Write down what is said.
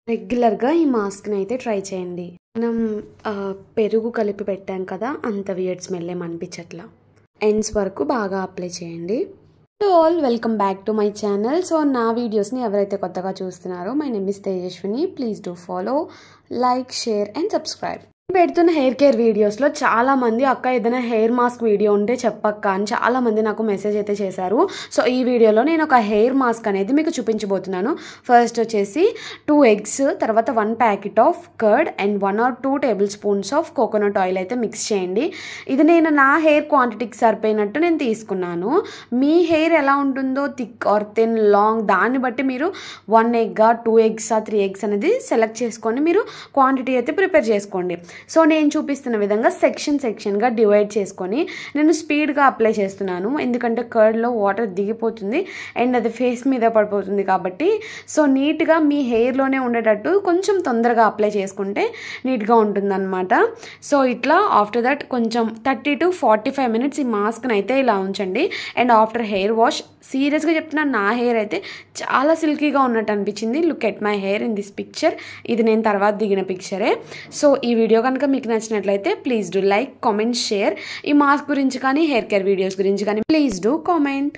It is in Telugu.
రెగ్యులర్గా ఈ మాస్క్ని అయితే ట్రై చేయండి. మనం పెరుగు కలిపి పెట్టాం కదా, అంత వియర్డ్ స్మెల్ ఏం అనిపించట్లా. ఎండ్స్ వరకు బాగా అప్లై చేయండి. All welcome back to my channel. So నా వీడియోస్ని ఎవరైతే కొత్తగా చూస్తున్నారో, my name is Tejaswini. Please do follow, like, share and subscribe. పెడుతున్న హెయిర్ కేర్ వీడియోస్లో చాలామంది అక్క ఏదైనా హెయిర్ మాస్క్ వీడియో ఉంటే చెప్పక్క అని చాలామంది నాకు మెసేజ్ అయితే చేశారు. సో ఈ వీడియోలో నేను ఒక హెయిర్ మాస్క్ అనేది మీకు చూపించబోతున్నాను. ఫస్ట్ వచ్చేసి 2 eggs, తర్వాత 1 packet of curd and 1 or 2 tablespoons of coconut oil అయితే మిక్స్ చేయండి. ఇది నేను నా హెయిర్ క్వాంటిటీకి సరిపోయినట్టు నేను తీసుకున్నాను. మీ హెయిర్ ఎలా ఉంటుందో, థిక్ ఆర్ థిన్, లాంగ్, దాన్ని బట్టి మీరు 1 egg, 2 eggs, 3 eggs అనేది సెలెక్ట్ చేసుకొని మీరు క్వాంటిటీ అయితే ప్రిపేర్ చేసుకోండి. సో నేను చూపిస్తున్న విధంగా సెక్షన్గా డివైడ్ చేసుకొని నేను స్పీడ్గా అప్లై చేస్తున్నాను. ఎందుకంటే కర్డ్లో వాటర్ దిగిపోతుంది అండ్ అది ఫేస్ మీద పడిపోతుంది కాబట్టి. సో నీట్గా మీ హెయిర్లోనే ఉండేటట్టు కొంచెం తొందరగా అప్లై చేసుకుంటే నీట్గా ఉంటుందన్నమాట. సో ఇట్లా ఆఫ్టర్ దట్ కొంచెం 30 to 45 minutes ఈ మాస్క్ని అయితే ఇలా ఉంచండి. అండ్ ఆఫ్టర్ హెయిర్ వాష్, సీరియస్గా చెప్తున్నాను, నా హెయిర్ అయితే చాలా సిల్కీగా ఉన్నట్టు అనిపించింది. Look at my hair in this picture. ఇది నేను తర్వాత దిగిన పిక్చరే. సో ఈ వీడియో కనుక మీకు నచ్చినట్లయితే please do like, comment, share. ఈ మాస్క్ గురించి కానీ హెయిర్ కేర్ వీడియోస్ గురించి కానీ ప్లీజ్ డూ కామెంట్.